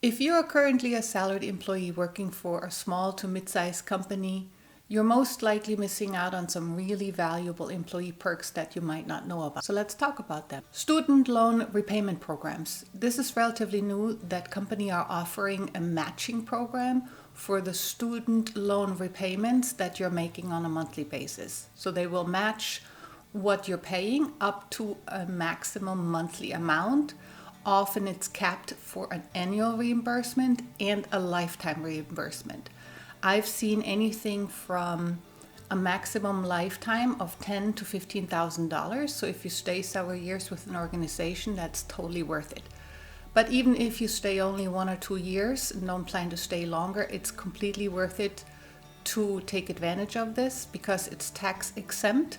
If you are currently a salaried employee working for a small to mid-sized company, you're most likely missing out on some really valuable employee perks that you might not know about. So let's talk about them. Student loan repayment programs. This is relatively new that companies are offering a matching program for the student loan repayments that you're making on a monthly basis. So they will match what you're paying up to a maximum monthly amount. Often it's capped for an annual reimbursement and a lifetime reimbursement. I've seen anything from a maximum lifetime of $10,000 to $15,000. So if you stay several years with an organization, that's totally worth it. But even if you stay only 1 or 2 years and don't plan to stay longer, it's completely worth it to take advantage of this because it's tax exempt.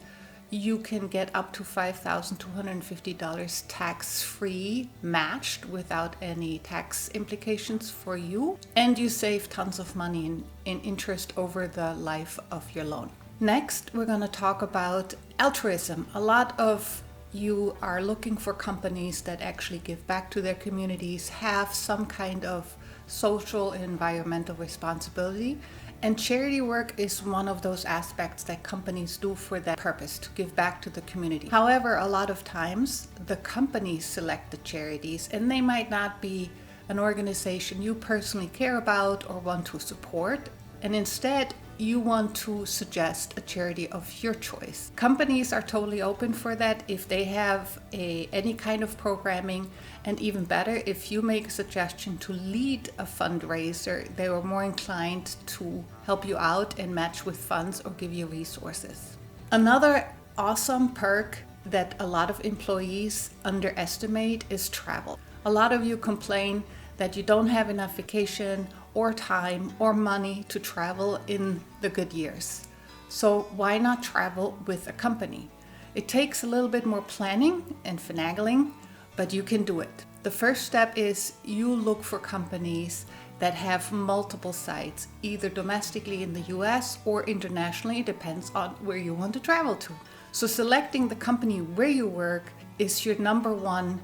You can get up to $5,250 tax-free matched without any tax implications for you. And you save tons of money in interest over the life of your loan. Next, we're going to talk about altruism. A lot of you are looking for companies that actually give back to their communities, have some kind of social and environmental responsibility. And charity work is one of those aspects that companies do for that purpose, to give back to the community. However, a lot of times the companies select the charities and they might not be an organization you personally care about or want to support. And instead, you want to suggest a charity of your choice. Companies are totally open for that if they have any kind of programming, and even better, if you make a suggestion to lead a fundraiser, they are more inclined to help you out and match with funds or give you resources. Another awesome perk that a lot of employees underestimate is travel. A lot of you complain that you don't have enough vacation or time or money to travel in the good years. So why not travel with a company? It takes a little bit more planning and finagling, but you can do it. The first step is you look for companies that have multiple sites, either domestically in the US or internationally, depends on where you want to travel to. So selecting the company where you work is your number one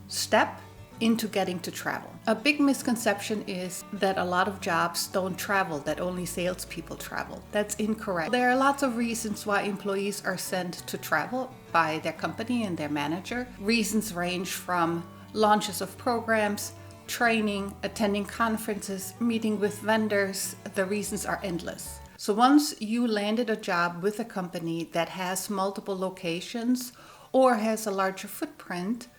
step into getting to travel. A big misconception is that a lot of jobs don't travel, that only salespeople travel. That's incorrect. There are lots of reasons why employees are sent to travel by their company and their manager. Reasons range from launches of programs, training, attending conferences, meeting with vendors. The reasons are endless. So once you landed a job with a company that has multiple locations or has a larger footprint,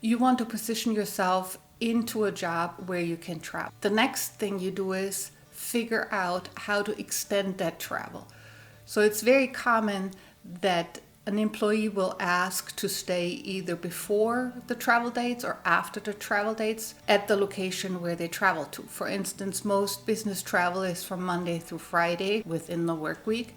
you want to position yourself into a job where you can travel. The next thing you do is figure out how to extend that travel. So it's very common that an employee will ask to stay either before the travel dates or after the travel dates at the location where they travel to. For instance, most business travel is from Monday through Friday within the work week.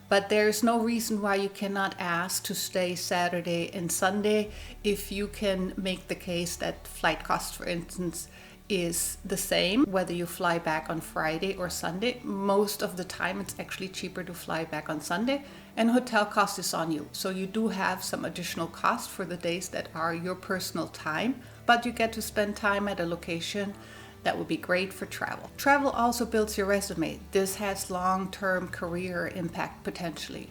But there's no reason why you cannot ask to stay Saturday and Sunday if you can make the case that flight cost, for instance, is the same, whether you fly back on Friday or Sunday. Most of the time, it's actually cheaper to fly back on Sunday, and hotel cost is on you. So you do have some additional cost for the days that are your personal time, but you get to spend time at a location that would be great for travel. Travel also builds your resume. This has long-term career impact potentially.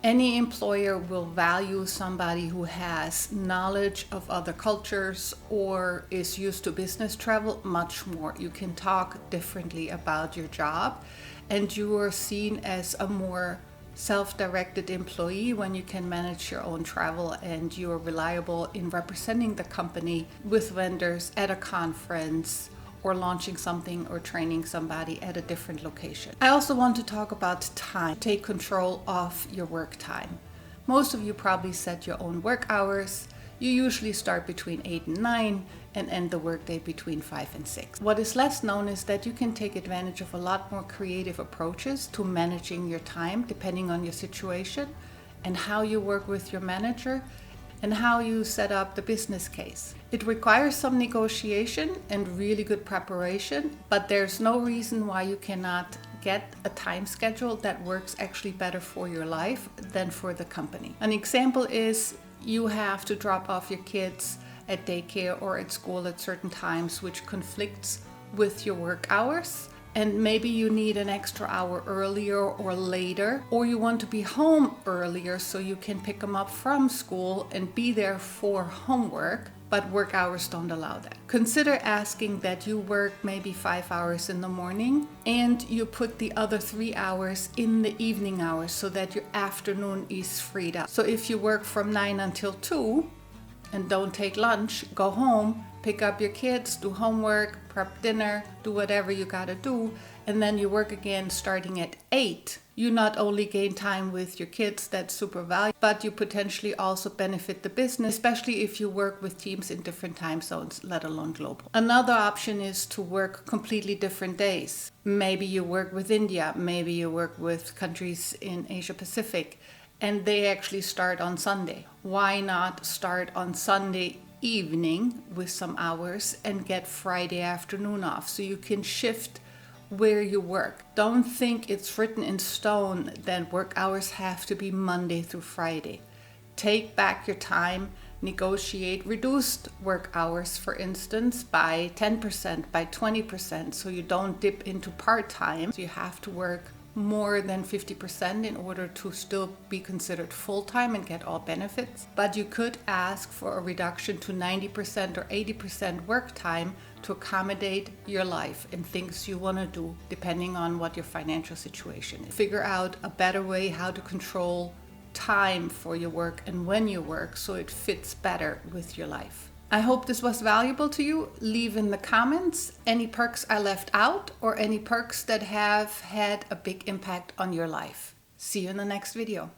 Any employer will value somebody who has knowledge of other cultures or is used to business travel much more. You can talk differently about your job, and you are seen as a more self-directed employee when you can manage your own travel and you are reliable in representing the company with vendors at a conference or launching something or training somebody at a different location. I also want to talk about time. Take control of your work time. Most of you probably set your own work hours. You usually start between 8 and 9 and end the workday between 5 and 6. What is less known is that you can take advantage of a lot more creative approaches to managing your time depending on your situation and how you work with your manager and how you set up the business case. It requires some negotiation and really good preparation, but there's no reason why you cannot get a time schedule that works actually better for your life than for the company. An example is you have to drop off your kids at daycare or at school at certain times, which conflicts with your work hours, and maybe you need an extra hour earlier or later, or you want to be home earlier so you can pick them up from school and be there for homework, but work hours don't allow that. Consider asking that you work maybe 5 hours in the morning and you put the other 3 hours in the evening hours so that your afternoon is freed up. So if you work from 9 until 2 and don't take lunch, go home, pick up your kids, do homework, prep dinner, do whatever you gotta do, and then you work again starting at 8. You not only gain time with your kids, that's super valuable, but you potentially also benefit the business, especially if you work with teams in different time zones, let alone global. Another option is to work completely different days. Maybe you work with India, maybe you work with countries in Asia Pacific, and they actually start on Sunday. Why not start on Sunday evening with some hours and get Friday afternoon off so you can shift where you work? Don't think it's written in stone that work hours have to be Monday through Friday. Take back your time, negotiate reduced work hours, for instance, by 10%, by 20%, so you don't dip into part-time. So you have to work more than 50% in order to still be considered full-time and get all benefits. But you could ask for a reduction to 90% or 80% work time to accommodate your life and things you want to do depending on what your financial situation is. Figure out a better way how to control time for your work and when you work so it fits better with your life. I hope this was valuable to you. Leave in the comments any perks I left out or any perks that have had a big impact on your life. See you in the next video.